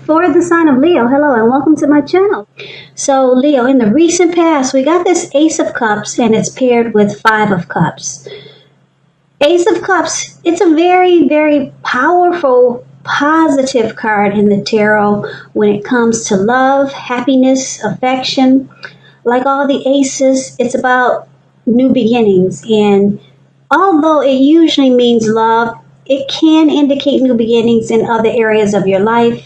For the sign of Leo, hello and welcome to my channel. So Leo, in the recent past, we got this Ace of Cups and it's paired with Five of Cups. Ace of Cups, it's a very, very powerful, positive card in the tarot when it comes to love, happiness, affection. Like all the aces, it's about new beginnings. And although it usually means love, it can indicate new beginnings in other areas of your life.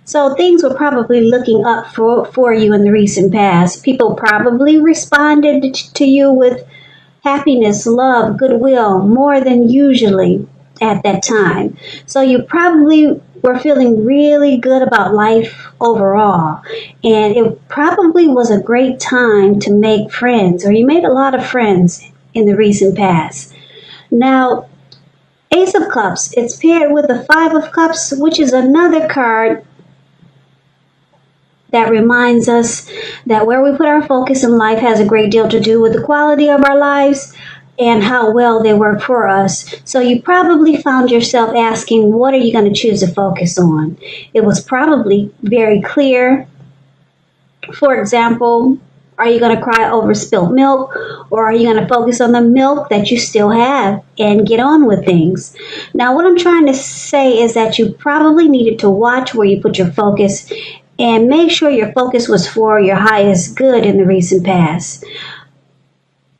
So things were probably looking up for you in the recent past. People probably responded to you with happiness, love, goodwill, more than usually at that time. So you probably were feeling really good about life overall. And it probably was a great time to make friends, or you made a lot of friends in the recent past. Now, Ace of Cups, it's paired with the Five of Cups, which is another card that reminds us that where we put our focus in life has a great deal to do with the quality of our lives and how well they work for us. So you probably found yourself asking, what are you going to choose to focus on? It was probably very clear. For example, are you going to cry over spilt milk, or are you going to focus on the milk that you still have and get on with things? Now, what I'm trying to say is that you probably needed to watch where you put your focus and make sure your focus was for your highest good in the recent past.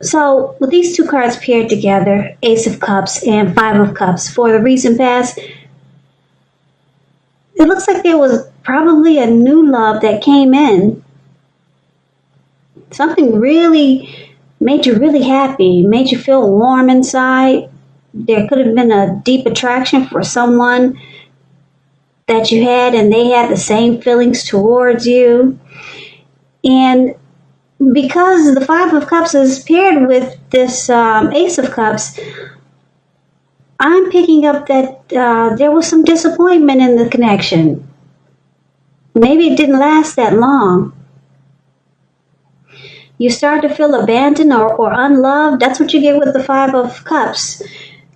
So with these two cards paired together, Ace of Cups and Five of Cups, for the recent past, it looks like there was probably a new love that came in. Something really made you really happy, made you feel warm inside. There could have been a deep attraction for someone that you had, and they had the same feelings towards you. And because the Five of Cups is paired with this Ace of Cups, I'm picking up that there was some disappointment in the connection. Maybe it didn't last that long. You start to feel abandoned or unloved. That's what you get with the Five of Cups.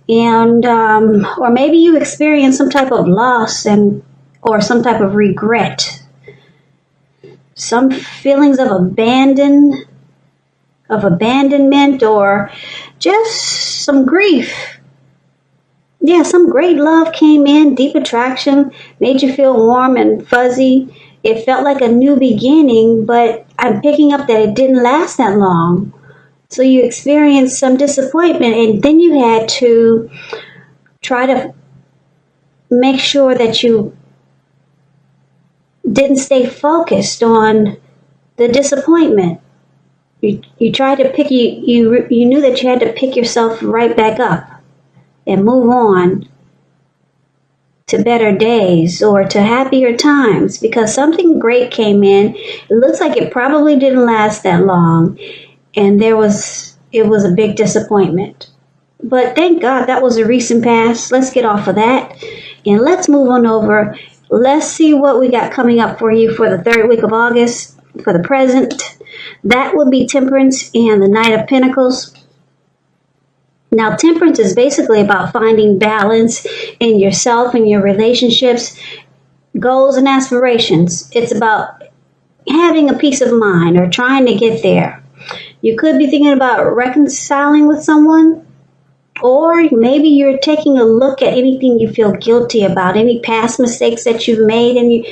And or maybe you experience some type of loss or some type of regret, some feelings of abandonment, or just some grief. Yeah, some great love came in, deep attraction, made you feel warm and fuzzy. It felt like a new beginning, but I'm picking up that it didn't last that long. So you experienced some disappointment, and then you had to try to make sure that you didn't stay focused on the disappointment. You tried to pick, you knew that you had to pick yourself right back up and move on to better days or to happier times, because something great came in. It looks like it probably didn't last that long, and it was a big disappointment. But thank God that was a recent past. Let's get off of that and let's move on over. Let's see what we got coming up for you for the third week of August for the present. That would be Temperance and the Knight of Pentacles. Now, Temperance is basically about finding balance in yourself and your relationships, goals and aspirations. It's about having a peace of mind or trying to get there. You could be thinking about reconciling with someone, or maybe you're taking a look at anything you feel guilty about, any past mistakes that you've made and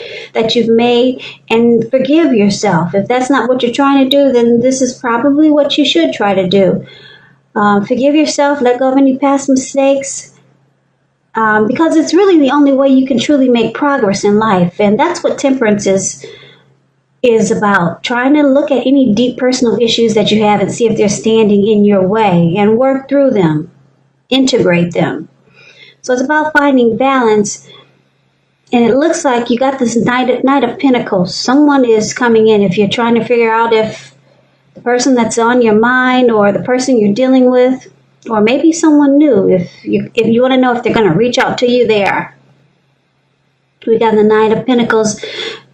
forgive yourself. If that's not what you're trying to do, then this is probably what you should try to do. Forgive yourself, let go of any past mistakes, because it's really the only way you can truly make progress in life. And that's what Temperance is about, trying to look at any deep personal issues that you have and see if they're standing in your way and work through them, integrate them. So it's about finding balance. And it looks like you got this Knight of Pentacles. Someone is coming in. If you're trying to figure out if the person that's on your mind or the person you're dealing with, or maybe someone new, if you want to know if they're going to reach out to you, they are. We got the Knight of Pentacles.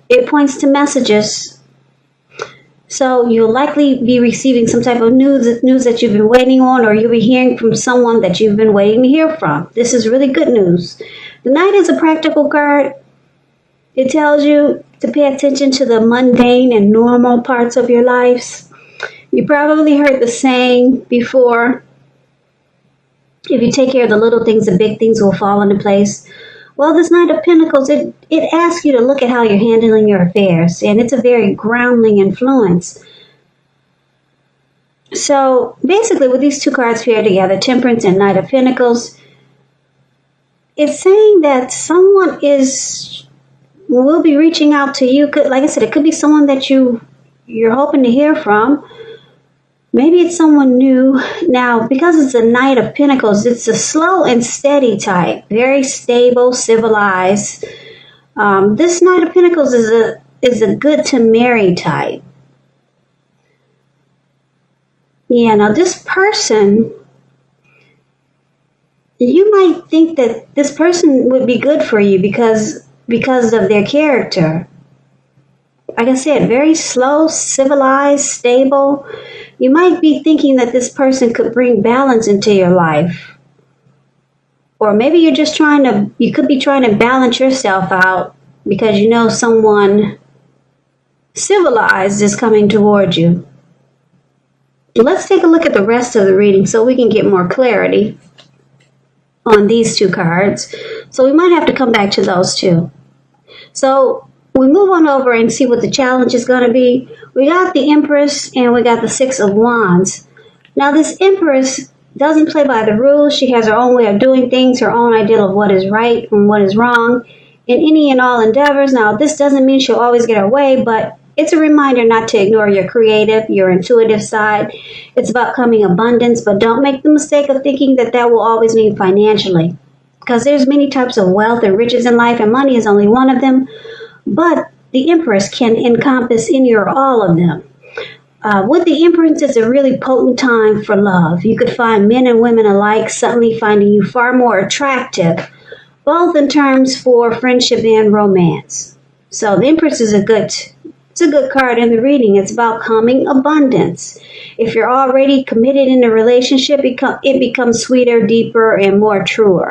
It points to messages. So you'll likely be receiving some type of news that you've been waiting on, or you'll be hearing from someone that you've been waiting to hear from. This is really good news. The Knight is a practical card. It tells you to pay attention to the mundane and normal parts of your lives. You probably heard the saying before, if you take care of the little things, the big things will fall into place. Well, this Knight of Pentacles, it asks you to look at how you're handling your affairs, and it's a very grounding influence. So basically, with these two cards paired together, Temperance and Knight of Pentacles, it's saying that someone will be reaching out to you. Like I said, it could be someone that you're hoping to hear from. Maybe it's someone new. Now, because it's a Knight of Pentacles, it's a slow and steady type, very stable, civilized. This Knight of Pentacles is a good to marry type. Yeah, now this person, you might think that this person would be good for you because of their character. Like I said, very slow, civilized, stable. You might be thinking that this person could bring balance into your life. Or maybe you could be trying to balance yourself out because you know someone civilized is coming toward you. Let's take a look at the rest of the reading so we can get more clarity on these two cards. So we might have to come back to those too. So we move on over and see what the challenge is going to be. We got the Empress and we got the Six of Wands. Now this Empress doesn't play by the rules. She has her own way of doing things, her own idea of what is right and what is wrong in any and all endeavors. Now this doesn't mean she'll always get her way, but it's a reminder not to ignore your creative, your intuitive side. It's about coming abundance, but don't make the mistake of thinking that will always mean financially. Because there's many types of wealth and riches in life, and money is only one of them. But the Empress can encompass any or all of them. With the Empress, it's a really potent time for love. You could find men and women alike suddenly finding you far more attractive, both in terms for friendship and romance. So the Empress is a good card in the reading. It's about coming abundance. If you're already committed in a relationship, it becomes sweeter, deeper, and more true.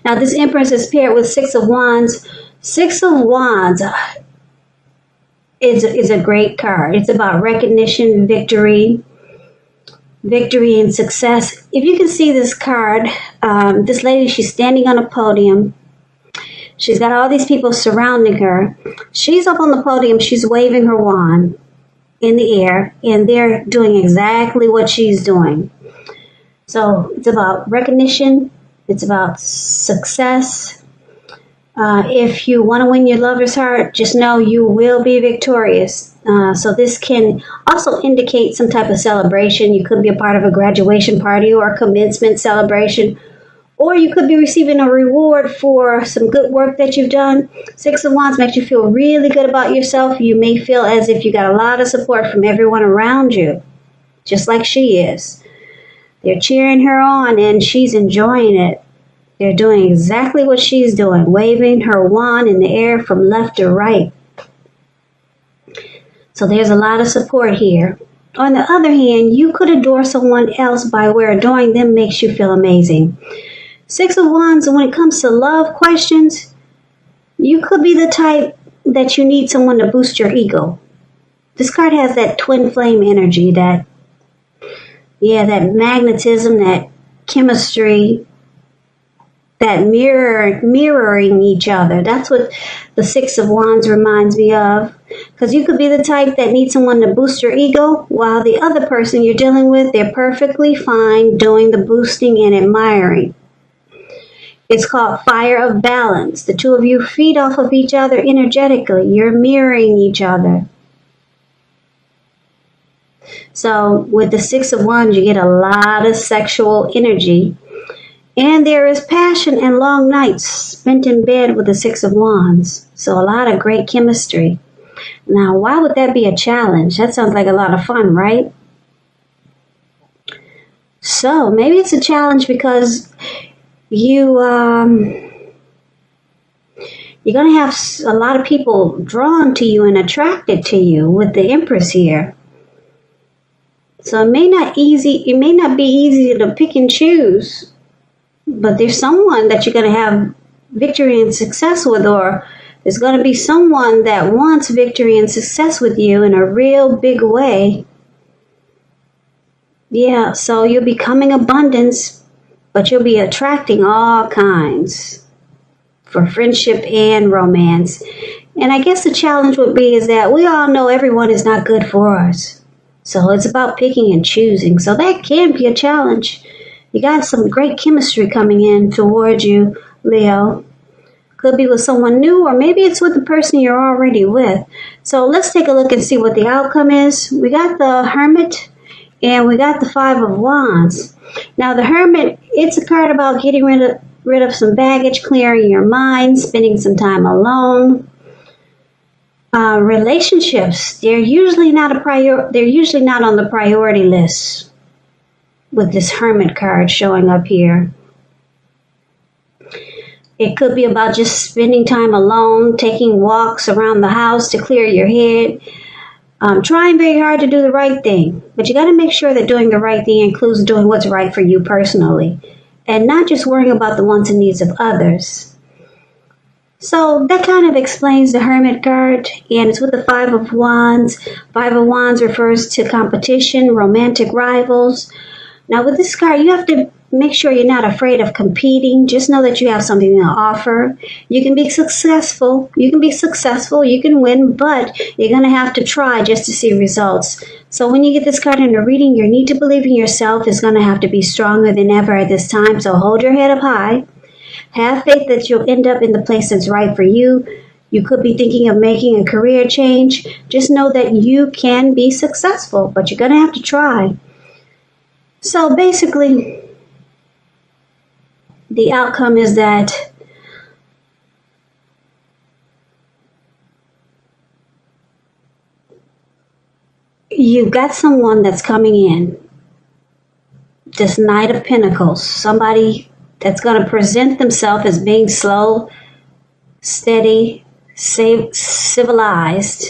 Now this Empress is paired with Six of Wands. Six of Wands is a great card. It's about recognition, victory and success. If you can see this card, this lady, she's standing on a podium. She's got all these people surrounding her. She's up on the podium. She's waving her wand in the air, and they're doing exactly what she's doing. So it's about recognition. It's about success. If you want to win your lover's heart, just know you will be victorious. So this can also indicate some type of celebration. You could be a part of a graduation party or a commencement celebration. Or you could be receiving a reward for some good work that you've done. Six of Wands makes you feel really good about yourself. You may feel as if you got a lot of support from everyone around you, just like she is. They're cheering her on and she's enjoying it. They're doing exactly what she's doing, waving her wand in the air from left to right. So there's a lot of support here. On the other hand, you could adore someone else by where adoring them makes you feel amazing. Six of Wands, when it comes to love questions, you could be the type that you need someone to boost your ego. This card has that twin flame energy, that magnetism, that chemistry, that mirroring each other. That's what the Six of Wands reminds me of. Because you could be the type that needs someone to boost your ego, while the other person you're dealing with, they're perfectly fine doing the boosting and admiring. It's called fire of balance. The two of you feed off of each other energetically. You're mirroring each other. So with the Six of Wands, you get a lot of sexual energy. And there is passion and long nights spent in bed with the Six of Wands. So a lot of great chemistry. Now, why would that be a challenge? That sounds like a lot of fun, right? So maybe it's a challenge because you're going to have a lot of people drawn to you and attracted to you with the Empress here. So it may not be easy to pick and choose But there's someone that you're going to have victory and success with, or there's going to be someone that wants victory and success with you in a real big way. Yeah, so you'll be coming abundance, but you'll be attracting all kinds for friendship and romance. And I guess the challenge would be is that we all know everyone is not good for us. So it's about picking and choosing. So that can be a challenge. You got some great chemistry coming in towards you, Leo. Could be with someone new, or maybe it's with the person you're already with. So let's take a look and see what the outcome is. We got the Hermit and we got the Five of Wands. Now the Hermit, it's a card about getting rid of some baggage, clearing your mind, spending some time alone. Relationships, they're usually not on the priority list with this Hermit card showing up here. It could be about just spending time alone, taking walks around the house to clear your head, trying very hard to do the right thing. But you got to make sure that doing the right thing includes doing what's right for you personally, and not just worrying about the wants and needs of others. So that kind of explains the Hermit card, and it's with the Five of Wands. Five of Wands refers to competition, romantic rivals. Now with this card, you have to make sure you're not afraid of competing. Just know that you have something to offer. You can be successful. You can win, but you're going to have to try just to see results. So when you get this card in a reading, your need to believe in yourself is going to have to be stronger than ever at this time. So hold your head up high. Have faith that you'll end up in the place that's right for you. You could be thinking of making a career change. Just know that you can be successful, but you're going to have to try. So basically, the outcome is that you've got someone that's coming in. This Knight of Pentacles, somebody that's going to present themselves as being slow, steady, civilized,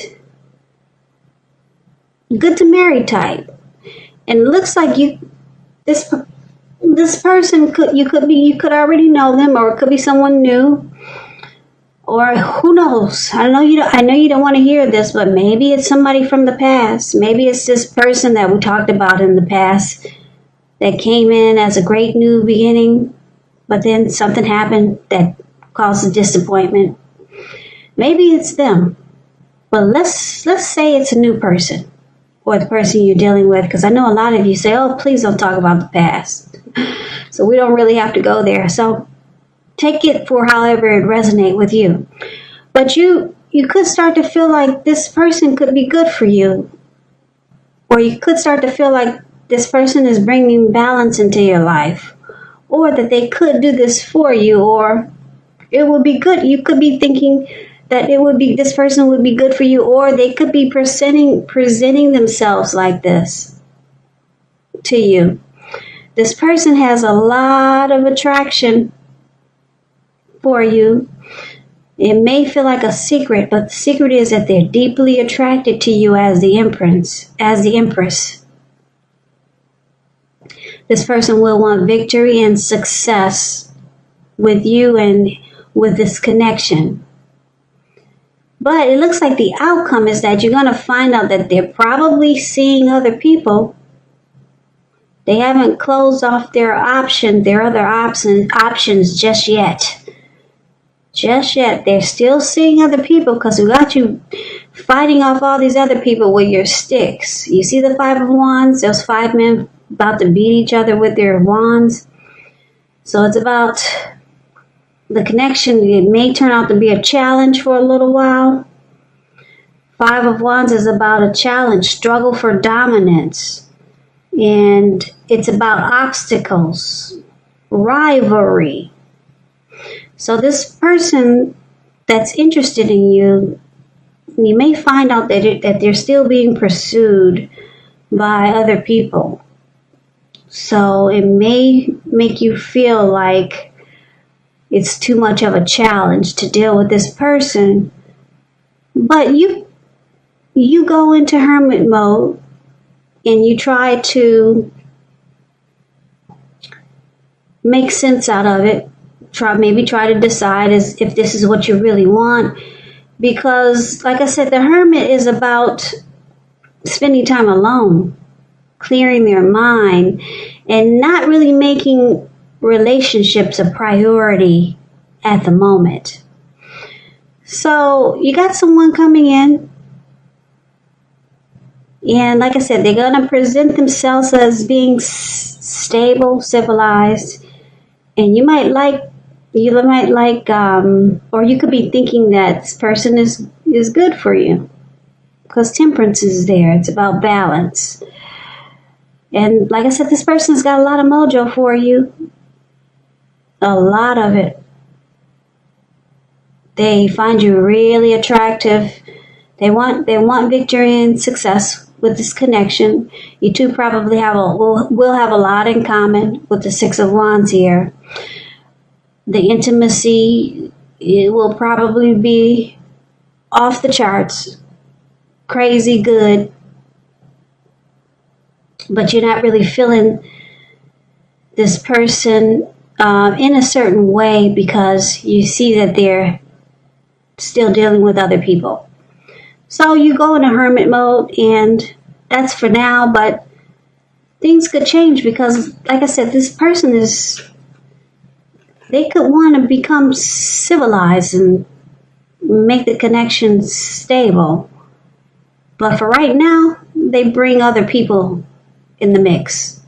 good to marry type. And it looks like this person you could already know them, or it could be someone new, or who knows. I know you don't want to hear this, but maybe it's somebody from the past. Maybe it's this person that we talked about in the past that came in as a great new beginning, but then something happened that caused a disappointment. Maybe it's them, but let's say it's a new person, or the person you're dealing with, because I know a lot of you say, oh, please don't talk about the past. So we don't really have to go there. So take it for however it resonates with you. But you could start to feel like this person could be good for you, or you could start to feel like this person is bringing balance into your life, or that they could do this for you, or it would be good. You could be thinking that this person would be good for you, or they could be presenting themselves like this to you. This person has a lot of attraction for you. It may feel like a secret, but the secret is that they're deeply attracted to you as the Empress. This person will want victory and success with you and with this connection. But it looks like the outcome is that you're going to find out that they're probably seeing other people. They haven't closed off their other options just yet. They're still seeing other people, because we got you fighting off all these other people with your sticks. You see the Five of Wands? Those five men about to beat each other with their wands. So it's about the connection. It may turn out to be a challenge for a little while. Five of Wands is about a challenge, struggle for dominance. And it's about obstacles, rivalry. So this person that's interested in you, you may find out that they're still being pursued by other people. So it may make you feel like it's too much of a challenge to deal with this person. But you go into hermit mode and you try to make sense out of it. Maybe try to decide if this is what you really want. Because, like I said, the hermit is about spending time alone, clearing their mind, and not really making relationships a priority at the moment. So you got someone coming in, and like I said, they're going to present themselves as being stable, civilized, and you might like, or you could be thinking that this person is good for you, because temperance is there. It's about balance. And like I said, this person's got a lot of mojo for you. A lot of it. They find you really attractive. They want victory and success with this connection. You two probably will have a lot in common with the Six of Wands here. The intimacy, it will probably be off the charts, crazy good, but you're not really feeling this person in a certain way because you see that they're still dealing with other people. So you go into hermit mode, and that's for now, but things could change because, like I said, this person they could want to become civilized and make the connection stable. But for right now, they bring other people in the mix.